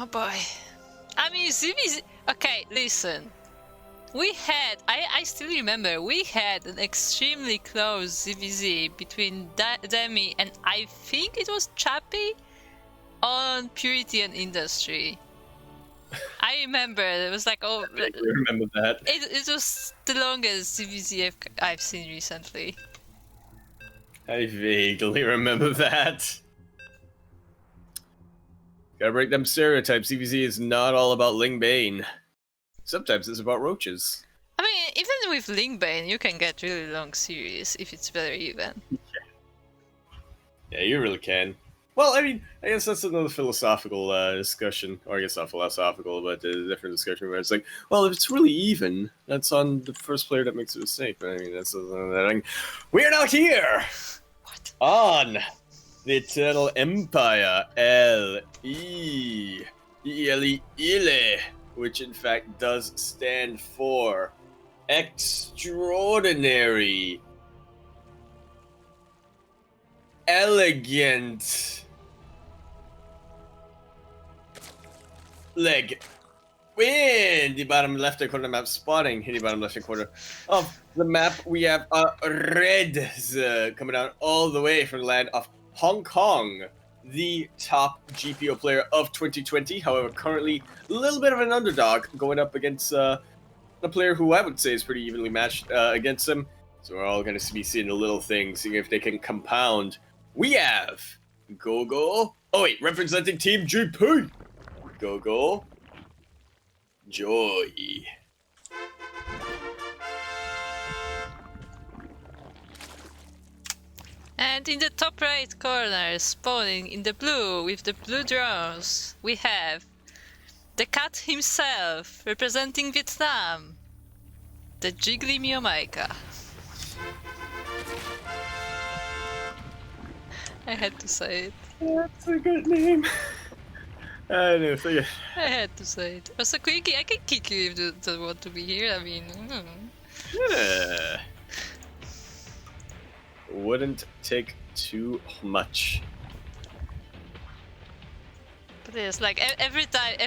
Oh boy. I mean, ZvZ. Okay, listen. We had, I still remember, we had an extremely close ZvZ between Demi and I think it was Chappie on Purity and Industry. I remember, it was like, oh... I remember that. It was the longest ZvZ I've seen recently. I vaguely remember that. Gotta break them stereotypes. ZvZ is not all about Lingbane. Sometimes it's about roaches. I mean, even with Lingbane, you can get really long series if it's very even. Yeah, you really can. Well, I mean, I guess that's another philosophical discussion. Or I guess not philosophical, but a different discussion where it's like, well, if it's really even, that's on the first player that makes a mistake. But I mean, that's that. We're not here! What? On the Eternal Empire, L-E-Ile, which in fact does stand for Extraordinary, Elegant, Leg. In the bottom left-hand corner of the map, spotting in the bottom left-hand corner of the map, we have Reds coming down all the way from the land of Hong Kong, the top GPO player of 2020. However, currently a little bit of an underdog going up against a player who I would say is pretty evenly matched against him. So we're all going to be seeing the little things, seeing if they can compound. We have GogojOey representing Team GP. GogojOey. And in the top right corner, spawning in the blue with the blue drones, we have the cat himself, representing Vietnam, the jiggly MeomaikA. I had to say it. That's a good name. I didn't think it. I had to say it. Also, Quirky, I can kick you if you don't want to be here. I mean, Yeah. Wouldn't take too much. But it's like every time,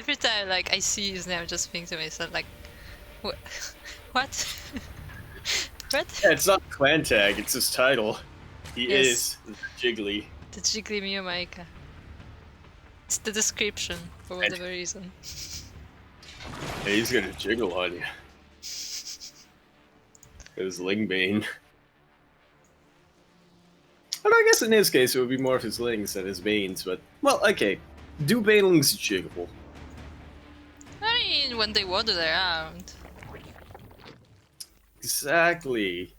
like I see his name, I just think to myself, like, what? What? What? Yeah, it's not clan tag, it's his title. He Yes. is Jiggly. The jiggly MeomaikA. It's the description for whatever reason. Hey, he's gonna jiggle on you. His Lingbane. And I guess in his case it would be more of his lings than his banes, but well, okay. Do banelings jiggle? I mean, when they wander around. Exactly.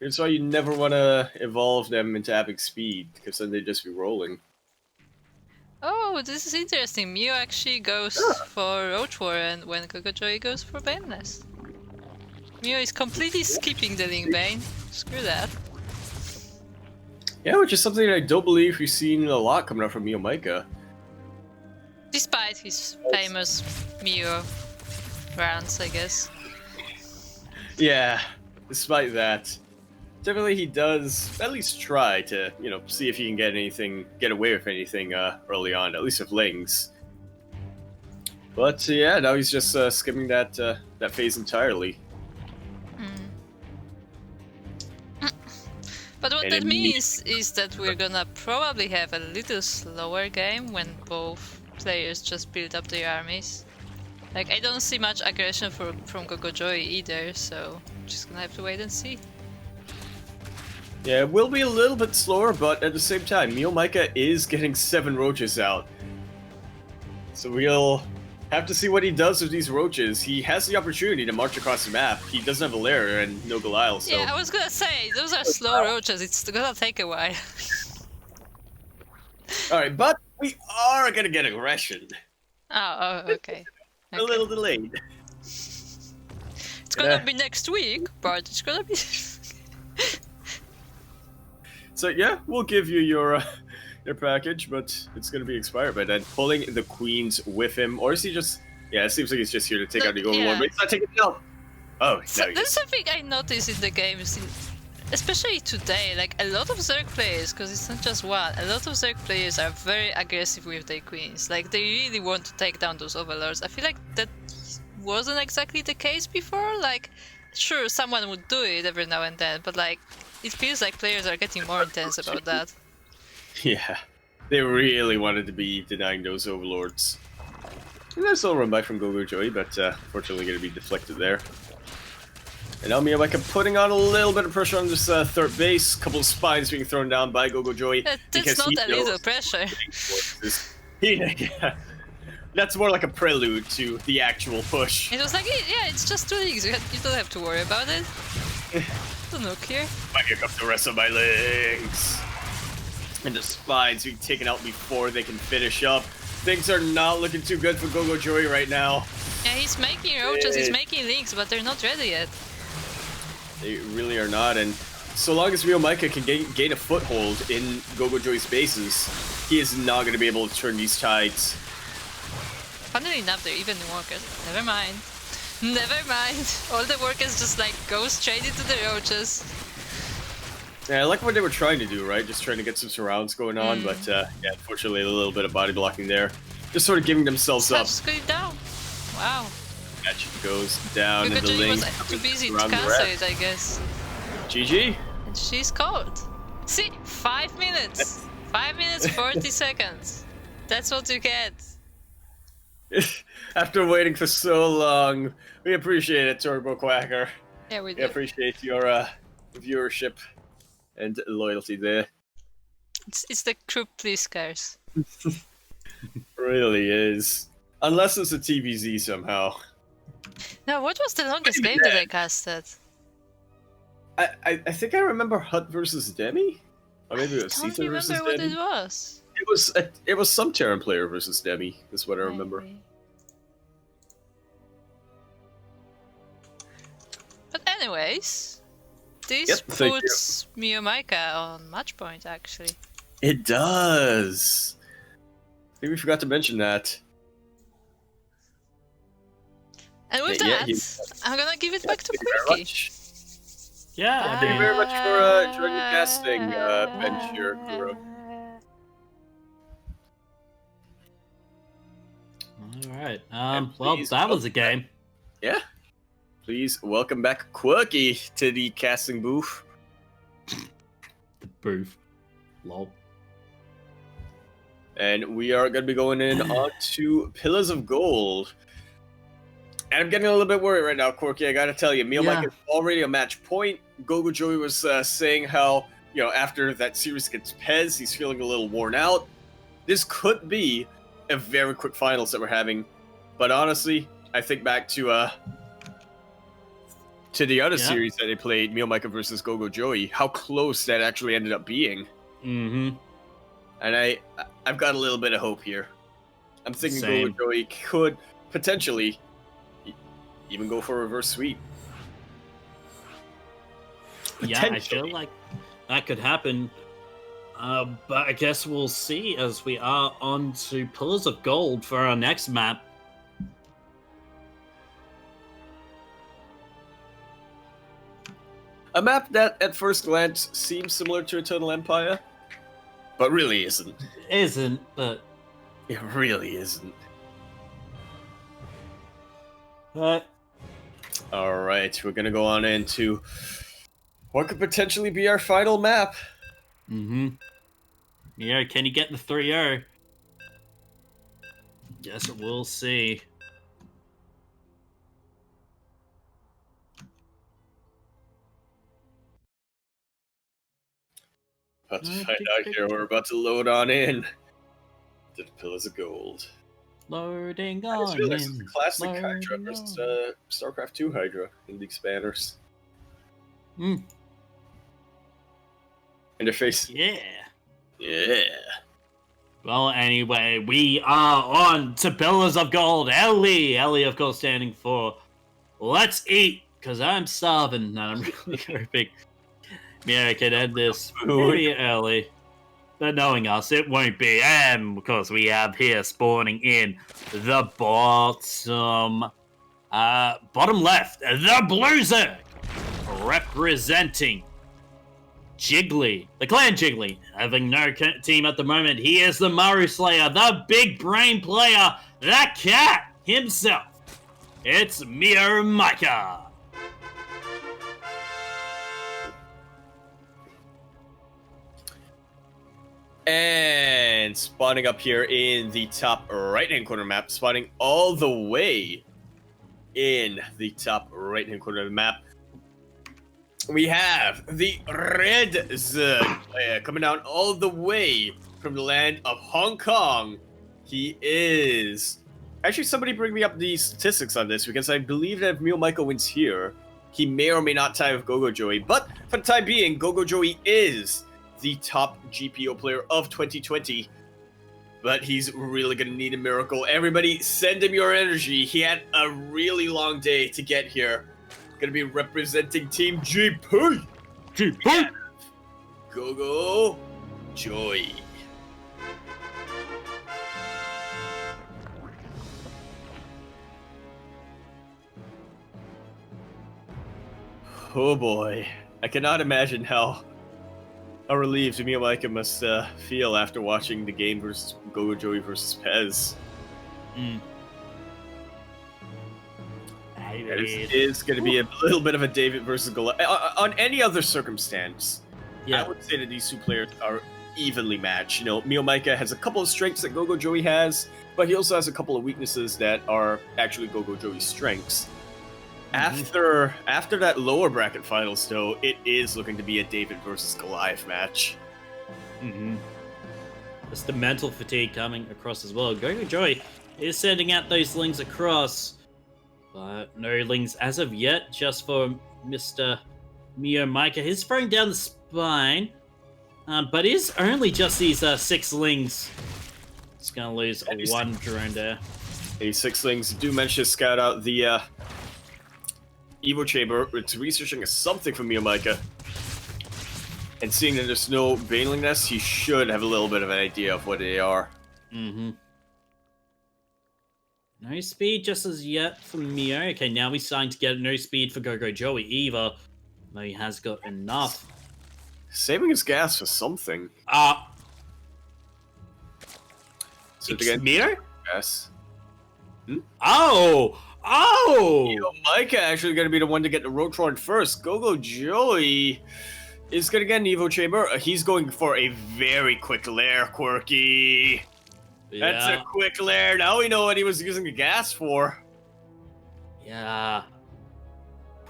That's why you never want to evolve them into epic speed, because then they'd just be rolling. Oh, this is interesting. Meo actually goes for Roach Warren when GogojOey goes for Baneless. Meo is completely skipping the Lingbane. Screw that. Yeah, which is something I don't believe we've seen a lot coming out from MeomaikA. Despite his famous Meo rounds, I guess. Yeah, despite that. Typically he does at least try to, you know, see if he can get away with anything early on, at least with lings. But yeah, now he's just skipping that phase entirely. But what that means is that we're gonna probably have a little slower game when both players just build up their armies. Like, I don't see much aggression from GogojOey either, so just gonna have to wait and see. Yeah, it will be a little bit slower, but at the same time, MeomaikA is getting 7 roaches out. So we'll have to see what he does with these roaches. He has the opportunity to march across the map. He doesn't have a lair and no Goliath, so... Yeah, I was gonna say, those are slow roaches, it's gonna take a while. Alright, but we are gonna get aggression. Oh, okay. A little delayed. It's gonna be next week, but it's gonna be... So yeah, we'll give you your package, but it's gonna be expired by then. Pulling the queens with him, or is he just? Yeah, it seems like he's just here to take out the gold one, but he's not taking it out. Oh, So no, there's something I noticed in the game. especially today, like a lot of Zerg players, because it's not just one, a lot of Zerg players are very aggressive with their queens. Like they really want to take down those overlords. I feel like that wasn't exactly the case before. Like, sure, someone would do it every now and then, but like, it feels like players are getting more intense about that. Yeah, they really wanted to be denying those overlords. And that's all run back from GogojOey, but fortunately going to be deflected there. And now MeomaikA putting on a little bit of pressure on this third base. Couple of spines being thrown down by GogojOey. That's not a little pressure. Yeah. That's more like a prelude to the actual push. It was like, yeah, it's just 2 leagues. You don't have to worry about it. Don't look here. But here comes the rest of my legs. And the spines being taken out before they can finish up. Things are not looking too good for GogojOey right now. Yeah, he's making roaches, he's making links, but they're not ready yet. They really are not, and so long as MeomaikA can gain a foothold in GogojOey's bases, he is not going to be able to turn these tides. Funnily enough, they're even workers. Never mind. Never mind. All the workers just like go straight into the roaches. Yeah, I like what they were trying to do, right? Just trying to get some surrounds going on, but yeah, unfortunately a little bit of body blocking there. Just sort of giving themselves up. Just going down. Wow. That goes down in the GogojOey lane. was too busy to cancel it, I guess. GG. And she's caught. See, 5 minutes. 5 minutes, 40 seconds. That's what you get. After waiting for so long, we appreciate it, Turbo Quacker. Yeah, we do. We appreciate your viewership and loyalty there. It's the Krupp Pliskars. Really is. Unless it's a TVZ somehow. No, what was the longest game that I casted? I think I remember Hut versus Demi? Or maybe it was I don't Caesar versus remember what Demi? it was. It was some Terran player versus Demi, is what I remember. Maybe. But anyways, this puts MeomaikA on match point actually. It does. I think we forgot to mention that. And with that, I'm gonna give it back to Quirky. Yeah, Thank you very much for joining the casting bench here, Kuro. Alright, well, that was a game. Yeah. Please welcome back Quirky to the casting booth. The booth. Lol. And we are going to be going in on to Pillars of Gold. And I'm getting a little bit worried right now, Quirky. I got to tell you, MeomaikA is already a match point. GogojOey was saying how, you know, after that series against Pez, he's feeling a little worn out. This could be a very quick finals that we're having. But honestly, I think back to the other series that they played, MeomaikA versus GogojOey, how close that actually ended up being. Mm-hmm. And I've got a little bit of hope here. I'm thinking GogojOey could potentially even go for a reverse sweep. Yeah, I feel like that could happen. But I guess we'll see as we are on to Pillars of Gold for our next map. A map that at first glance seems similar to Eternal Empire, but really isn't. Isn't, but... It really isn't. Alright, we're gonna go on into what could potentially be our final map. Mm-hmm. Yeah, can you get the 3-0? Guess we'll see. About to find out here. We're about to load on in to the Pillars of Gold. Loading I just on realized in. it's a classic Hydra versus StarCraft 2 Hydra in the expanders. Interface. Yeah. Yeah. Well, anyway, we are on to Pillars of Gold. Ellie, of course, standing for Let's Eat, because I'm starving, and I'm really hoping I can end this pretty early. But knowing us, it won't be. And, of course, we have here spawning in the bottom left, the Blue Zerg, representing Jiggly, the Clan Jiggly, having no team at the moment. He is the Maru Slayer, the big brain player, that cat himself. It's MeomaikA. And spawning up here in the top right-hand corner map, spawning all the way in the top right-hand corner of the map, we have the Red Z coming down all the way from the land of Hong Kong. He is... Actually, somebody bring me up the statistics on this, because I believe that if MeomaikA wins here, he may or may not tie with GogojOey. But for the time being, GogojOey is the top GPO player of 2020. But he's really going to need a miracle. Everybody, send him your energy. He had a really long day to get here. Going to be representing Team GP. GP. GogojOey. Oh boy, I cannot imagine how relieved MeomaikA must feel after watching the game versus GogojOey versus Pez. It is going to be a little bit of a David versus Goliath. On any other circumstance, I would say that these two players are evenly matched. You know, MeomaikA has a couple of strengths that GogojOey has, but he also has a couple of weaknesses that are actually GogojOey's strengths. After that lower bracket finals, though, it is looking to be a David versus Goliath match. It's the mental fatigue coming across as well. GogojOey is sending out those lings across, but no lings as of yet, just for Mr. MeomaikA. He's throwing down the spine, but it is only just these 6 lings. It's going to lose one drone there. These 6 lings do manage to scout out the Evo Chamber. It's researching something from MeomaikA. And seeing that there's no Baneling Nest, he should have a little bit of an idea of what they are. No speed just as yet for Mio. Okay, now we're starting to get no speed for GogojOey either. No, he has got enough. Saving his gas for something. So Mio? Yes. Oh! MeomaikA actually going to be the one to get the Rotron first. GogojOey is going to get an Evo Chamber. He's going for a very quick lair, Quirky. Yeah. That's a quick lair. Now we know what he was using the gas for. Yeah.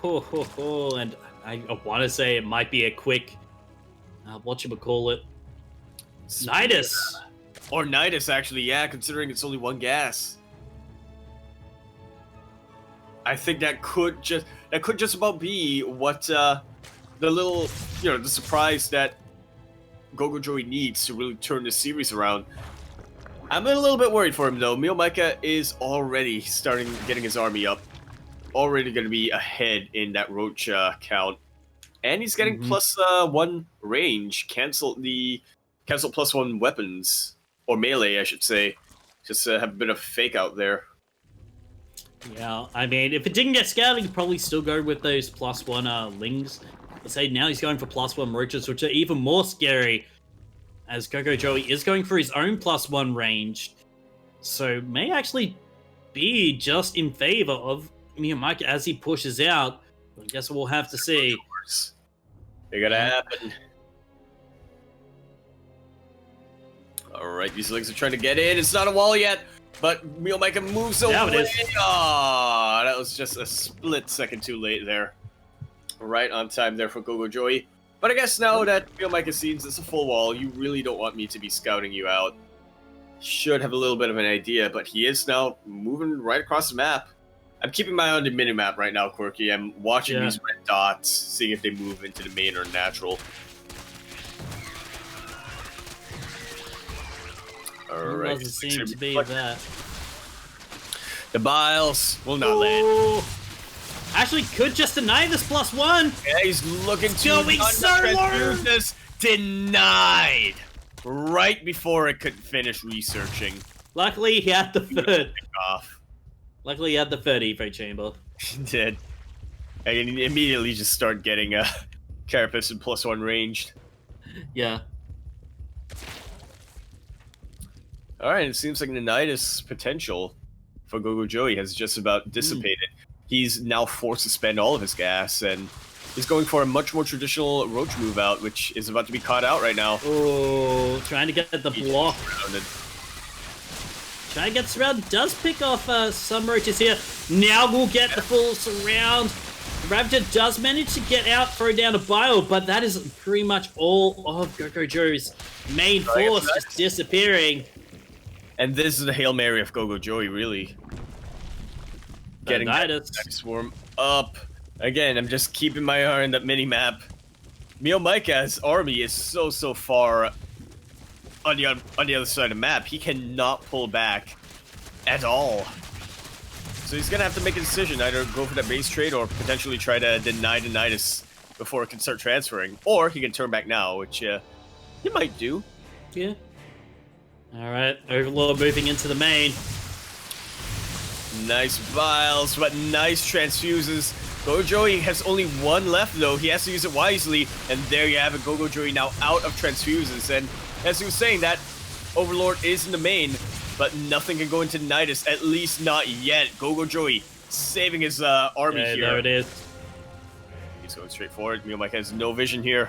And I want to say it might be a quick, whatchamacallit, Nidus. Or Nidus, actually, yeah, considering it's only 1 gas. I think that could just about be what the little, the surprise that GogojOey needs to really turn the series around. I'm a little bit worried for him though. MeomaikA is already getting his army up, already going to be ahead in that roach count, and he's getting +1 range. Cancel +1 weapons, or melee, I should say. Just have a bit of fake out there. Yeah, I mean, if it didn't get scouted, he'd probably still go with those +1 lings. I say now he's going for +1 roaches, which are even more scary, as GogojOey is going for his own +1 range. So may actually be just in favor of MeomaikA as he pushes out. I guess we'll have to see. They gotta happen. Alright, these lings are trying to get in. It's not a wall yet. But MeomaikA moves away. It is. Oh, that was just a split second too late there. Right on time there for GogojOey. But I guess now that MeomaikA sees it's a full wall, you really don't want me to be scouting you out. Should have a little bit of an idea, but he is now moving right across the map. I'm keeping my eye on the minimap right now, Quirky. I'm watching these red dots, seeing if they move into the main or natural. Alright. Doesn't seem to be that. The Biles will not land. Actually, could just deny this +1. Yeah, he's looking to going so this. Denied. Right before it could finish researching. Luckily, he had the third. Off. Luckily, he had the third Evo chamber. He did. And immediately just start getting Carapace and +1 ranged. Yeah. All right, it seems like Nanitas' potential for GogojOey has just about dissipated. He's now forced to spend all of his gas, and he's going for a much more traditional roach move out, which is about to be caught out right now. Oh, trying to get the block. Surrounded. Trying to get surrounded. Does pick off some roaches here. Now we'll get the full surround. Raptor does manage to get out, throw down a bio, but that is pretty much all of GogojOey's main force just disappearing. And this is the Hail Mary of GogojOey, really. Getting that swarm up. Again, I'm just keeping my eye on that mini-map. MeomaikA's army is so far on the other side of the map. He cannot pull back at all. So he's gonna have to make a decision, either go for that base trade or potentially try to deny Nanitas before it can start transferring. Or he can turn back now, which he might do. Yeah. Alright, Overlord moving into the main. Nice vials, but nice transfuses. GogojOey has only one left though. He has to use it wisely, and there you have it. GogojOey now out of transfuses, and as he was saying, that Overlord is in the main, but nothing can go into Nanitas, at least not yet. GogojOey saving his army here. There it is. He's going straight forward. MeomaikA has no vision here.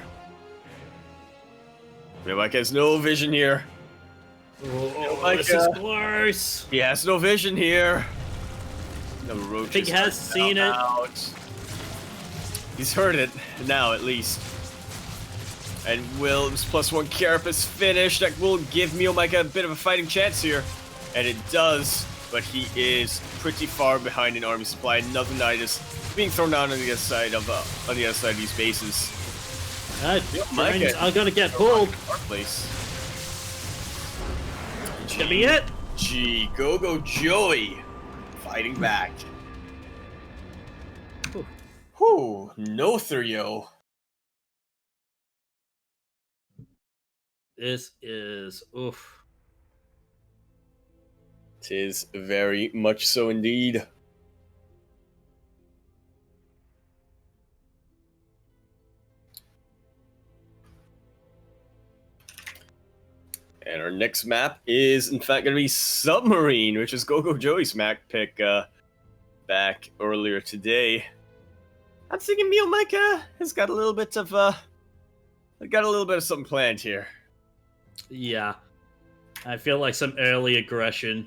MeomaikA has no vision here. Oh, this is close. He has no vision here. No I roaches. think he has seen it. He's heard it now, at least. And Wilms +1 carapace finish. That will give MeomaikA a bit of a fighting chance here. And it does, but he is pretty far behind in army supply. Another Nanitas being thrown down on the other side of these bases. Drones are gonna get pulled. Our place. Gonna be it. GogojOey fighting back. Whew. Whew, no 3-0. This is oof. Tis very much so indeed. And our next map is, in fact, going to be Submarine, which is GogojOey's map pick back earlier today. I'm thinking MeomaikA has got a little bit of something planned here. Yeah. I feel like some early aggression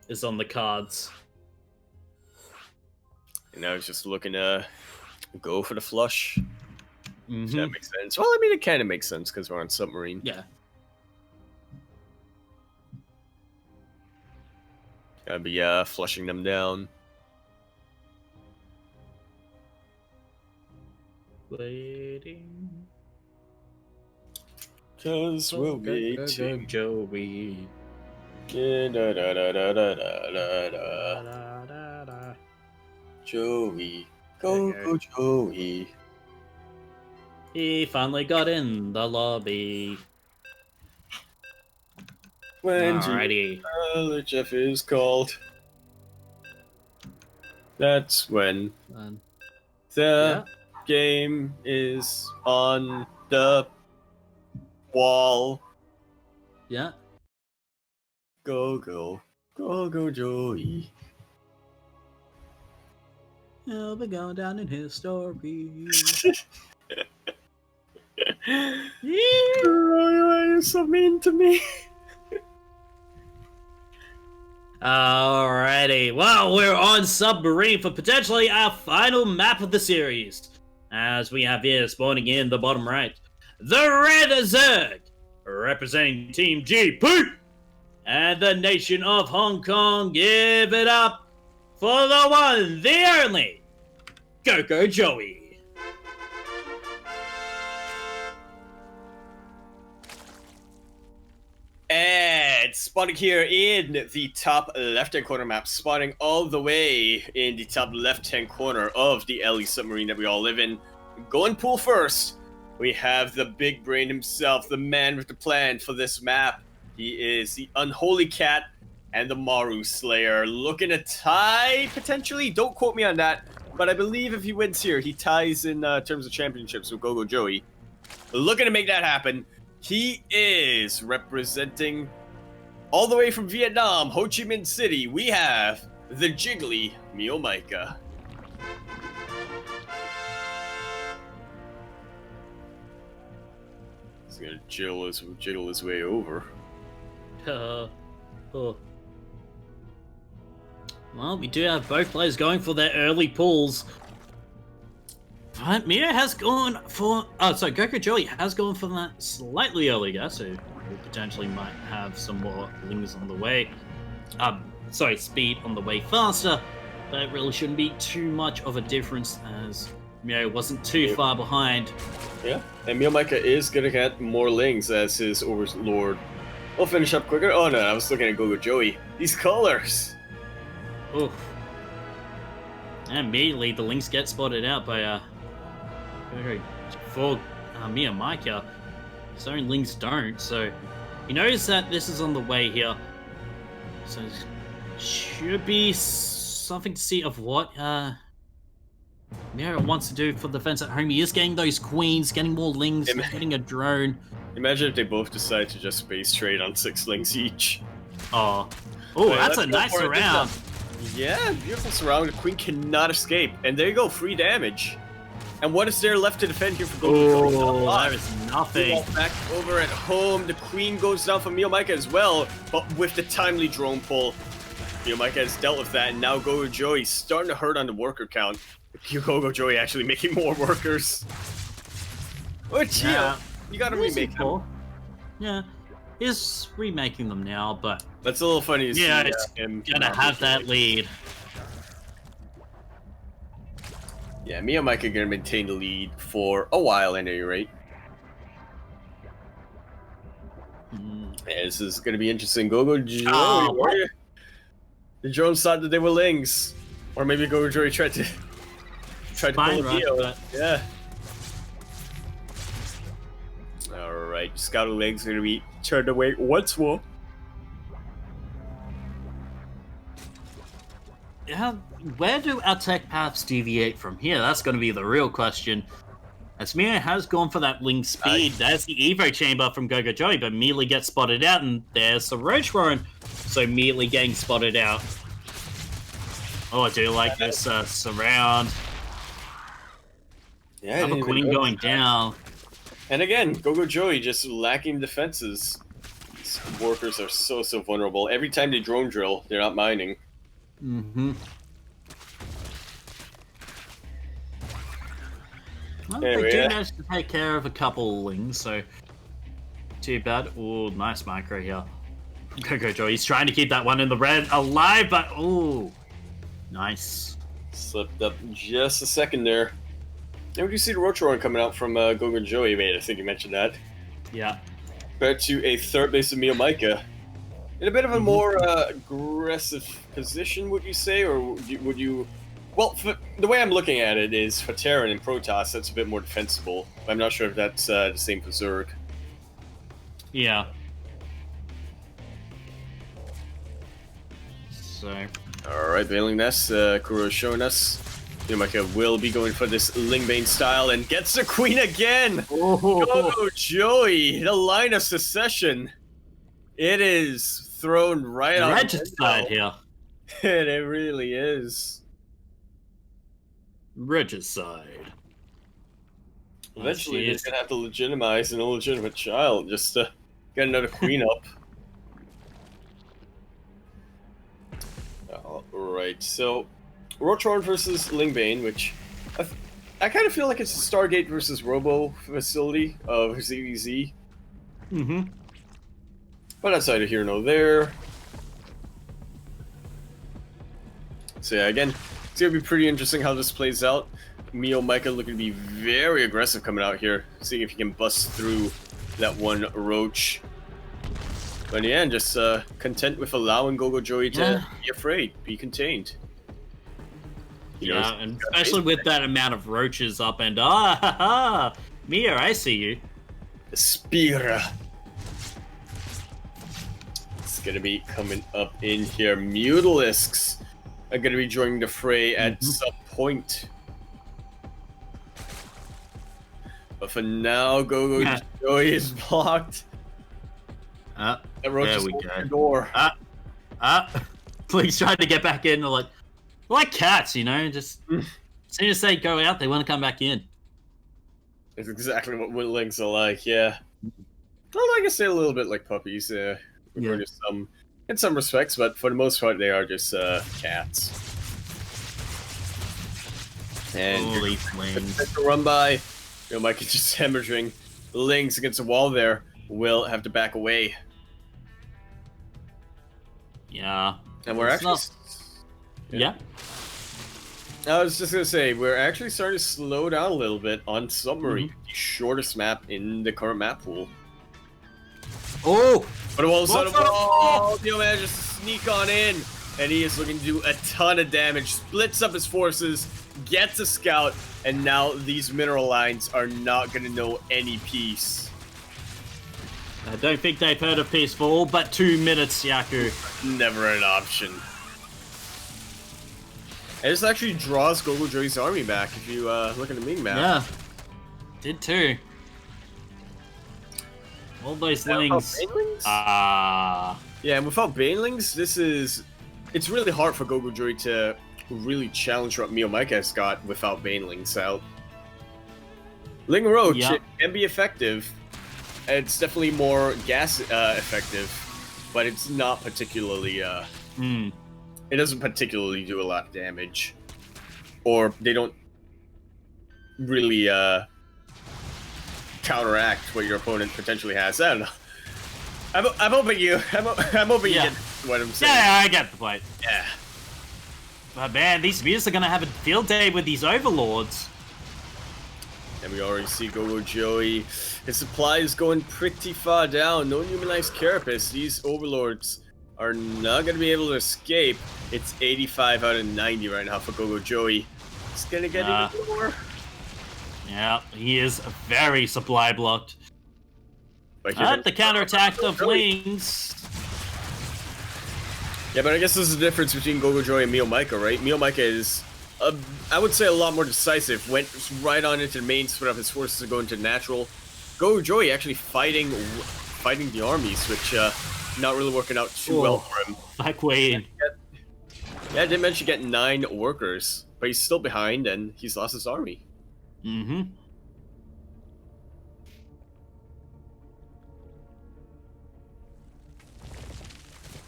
is on the cards. And I was just looking to go for the flush. Mm-hmm. If that makes sense. Well, I mean, it kind of makes sense because we're on Submarine. Yeah. Gotta be flushing them down. Waiting. Cause we'll be Joey. Da, da, da, da, da, da, da, da. Joey. GogojOey. He finally got in the lobby. When Alrighty. Jeff is called. That's when the game is on the wall. Yeah. GogojOey. He'll be going down in history. You're so mean to me. Alrighty, well, we're on Submarine for potentially our final map of the series. As we have here, spawning in the bottom right, the Red Zerg, representing Team GP, and the nation of Hong Kong. Give it up for the one, the only, GogojOey. And spawning here in the top left-hand corner map, spawning all the way in the top left-hand corner of the LE submarine that we all live in. Going pool first, we have the big brain himself, the man with the plan for this map. He is the Unholy Cat and the Maru Slayer. Looking to tie, potentially. Don't quote me on that, but I believe if he wins here, he ties in terms of championships with GogojOey. looking to make that happen. He is representing all the way from Vietnam, Ho Chi Minh City. We have the jiggly MeomaikA. He's gonna jiggle his way over. Oh. Well, we do have both players going for their early pulls. But Mio has gone for... Oh, sorry, GogojOey has gone for that slightly earlier, so we potentially might have some more lings on the way. Sorry, speed on the way faster, but it really shouldn't be too much of a difference as Mio wasn't too far behind. Yeah, and MeomaikA is gonna get more lings as his overlord. We'll finish up quicker. Oh no, I was looking at GogojOey. These colors! Oof. And immediately the lings get spotted out by for MeomaikA. His own lings don't, so he knows that this is on the way here. So should be something to see of what Mio wants to do for the defense at home. He is getting those queens, getting more lings, getting a drone. Imagine if they both decide to just space trade on 6 lings each. Oh, that's a nice surround. Yeah, beautiful surround. The queen cannot escape. And there you go, free damage. And what is there left to defend here for GogojOey? Oh, there is nothing. Back over at home. The queen goes down for MeomaikA as well. But with the timely drone pull, MeomaikA has dealt with that. And now GogojOey starting to hurt on the worker count. GogojOey actually making more workers. Which, yeah, you gotta remake them. Yeah, he's remaking them now, but... That's a little funny to see it's him gonna have that lead. Yeah, MeomaikA gonna maintain the lead for a while at any rate. Yeah, this is gonna be interesting. GogojOey, the drones thought that they were lings, or maybe GogojOey tried to pull a deal. Yeah. All right, Scouter legs gonna be turned away once more. Yeah, where do our tech paths deviate from here? That's going to be the real question. As Mio has gone for that ling speed, there's the Evo chamber from GogojOey, but immediately gets spotted out, and there's the Roach Warren, so immediately getting spotted out. Oh, I do like this surround. Yeah, another queen going down. And again, GogojOey just lacking defenses. These workers are so vulnerable. Every time they drone drill, they're not mining. Well, they do manage to take care of a couple lings, so too bad. Oh, nice micro here. GogojOey, he's trying to keep that one in the red alive, but nice. Slipped up just a second there. And we do see the Roach Warren coming out from GogojOey, mate. I think you mentioned that. Yeah. Back to a third base of MeomaikA. In a bit of a more aggressive position, would you say? Or would you... Well, the way I'm looking at it is for Terran and Protoss, that's a bit more defensible. I'm not sure if that's the same for Zerg. Yeah. So... Alright, Bailing Nest, Kuro showing us. MeomaikA will be going for this Lingbane style and gets the queen again! GogojOey, the line of secession. It is thrown right on Regicide here. It really is. Regicide. Eventually, he's gonna have to legitimize an illegitimate child just to get another queen up. Alright, so Roach Warren versus Lingbane, which I kind of feel like it's a Stargate versus Robo facility of ZvZ. But outside of here, no there. So yeah, again, it's gonna be pretty interesting how this plays out. MeomaikA looking to be very aggressive coming out here, seeing if he can bust through that one Roach. But in the end, just content with allowing GogojOey to be afraid, be contained. Yeah, and especially with that amount of roaches up and Mia, I see you. The Spear. It's gonna be coming up in here. Mutalisks are gonna be joining the fray at some point. But for now, GogojOey is blocked. That roach there is we opening go. the door. Please trying to get back in. They're like cats, you know. Just as soon as they go out, they want to come back in. It's exactly what Lynx are like. Yeah. Well, I guess they're a little bit like puppies. In some respects, but for the most part, they are just cats. And Holy flames! to run by. Mike is just hemorrhaging. Lynx against the wall there will have to back away. Yeah. And we're actually... Yeah. I was just gonna say, we're actually starting to slow down a little bit on Submarine, the shortest map in the current map pool. Oh! But all of a sudden, Theo manages to sneak on in, and he is looking to do a ton of damage, splits up his forces, gets a scout, and now these mineral lines are not gonna know any peace. I don't think they've heard of peace for all but 2 minutes, Yaku. Never an option. And this actually draws GogojOey's army back if you look at the Ming map. Yeah. Did too. All those lings. Yeah, and without Banelings, it's really hard for GogojOey to really challenge what MeomaikA's got without Banelings out. Ling Roach it can be effective. It's definitely more gas effective, but it's not particularly it doesn't particularly do a lot of damage. Or they don't really counteract what your opponent potentially has. I don't know. I'm hoping you get what I'm saying. Yeah, I get the point. Yeah. But man, these Spears are gonna have a field day with these overlords. And we already see GogojOey. His supply is going pretty far down. No humanized carapace. These overlords are not going to be able to escape. It's 85 out of 90 right now for GogojOey. It's going to get even lower. Yeah, he is very supply blocked. But the counterattack of Lings. Yeah, but I guess there's a difference between GogojOey and MeomaikA, right? MeomaikA is, I would say, a lot more decisive. Went right on into the main, split up his forces to go into natural. GogojOey actually fighting the armies, which not really working out too well for him. Back way in. Yeah, I did mention get 9 workers, but he's still behind and he's lost his army. Mm-hmm.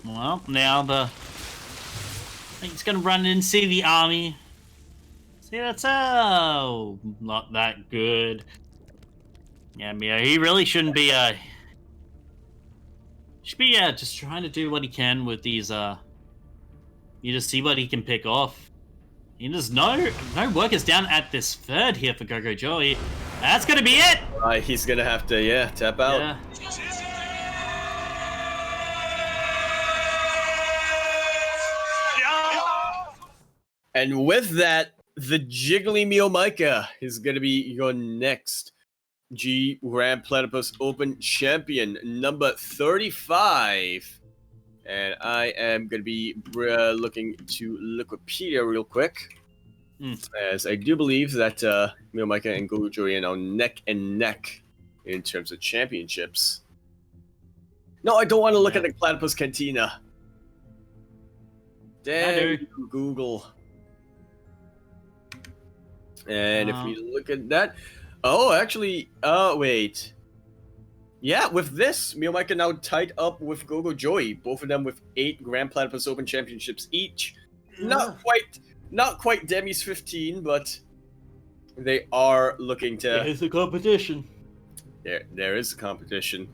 Well, now he's gonna run in and see the army. See, that's not that good. Yeah, Mia, he really shouldn't be should be just trying to do what he can with these you just see what he can pick off. There's no workers down at this third here for GogojOey. That's gonna be it! He's gonna have to tap out. Yeah. And with that, the jiggly MeomaikA is going to be your next Grand Platypus Open champion, number 35. And I am going to be looking to Wikipedia real quick, as I do believe that MeomaikA and GogojOey are now neck and neck in terms of championships. No, I don't want to look at the Platypus Cantina. Damn you, Google. And if we look at that, actually, wait. Yeah, with this, MeomaikA now tied up with GogojOey, both of them with 8 Grand Platypus Open championships each. Not quite Demi's 15, but they are looking to. There's a competition. There is a competition.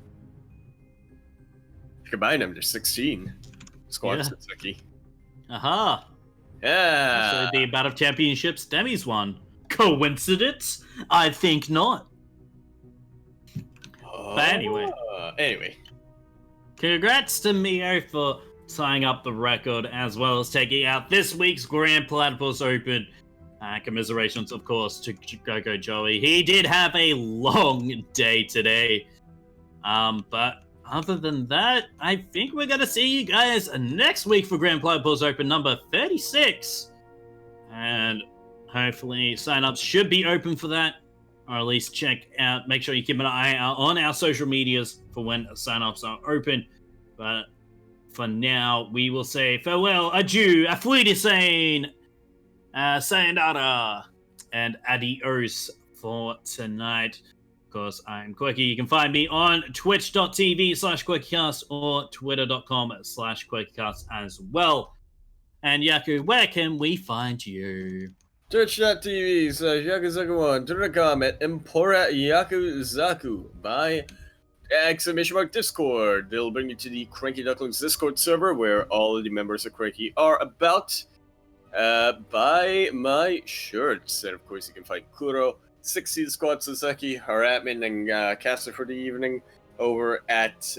Combine them, there's 16. Squad Suzuki. Aha. Yeah. So the amount of championships Demi's won. Coincidence? I think not. But anyway. Congrats to Mio for tying up the record as well as taking out this week's Grand Platypus Open. Commiserations, of course, to GogojOey. He did have a long day today. But other than that, I think we're going to see you guys next week for Grand Platypus Open number 36. And hopefully sign-ups should be open for that. or at least check out, make sure you keep an eye out on our social medias for when sign-ups are open. But for now, we will say farewell, adieu, auf Wiedersehen, sayonara, and adios for tonight. Of course, I'm Quirky. You can find me on twitch.tv/QuirkyCast or twitter.com/QuirkyCast as well. And Yaku, where can we find you? Twitch.tv/Yakuzaku1, Twitter.com at Empora Yakuzaku by !Discord. They'll bring you to the Cranky Ducklings Discord server where all of the members of Cranky are about. Buy my shirts. And of course, you can find Kuro, 60 Squad Sasaki, our admin and caster for the evening over at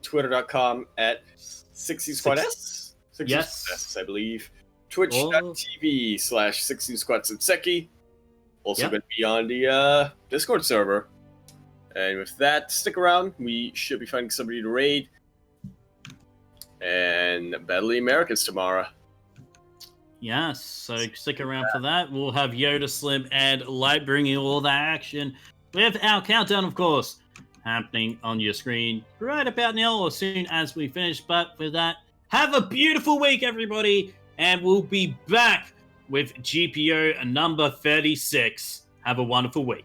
twitter.com at 60 Squad S. 60 Yes. S, I believe. Twitch.tv/60 Squad Sasaki. Also going to be on the Discord server. And with that, stick around. We should be finding somebody to raid. And Battle of the Americas tomorrow. Yes, so stick around for that. We'll have Yoda, Slim, and Light bringing all that action with our countdown, of course, happening on your screen right about now or soon as we finish. But for that, have a beautiful week, everybody, and we'll be back with GPO number 36. Have a wonderful week.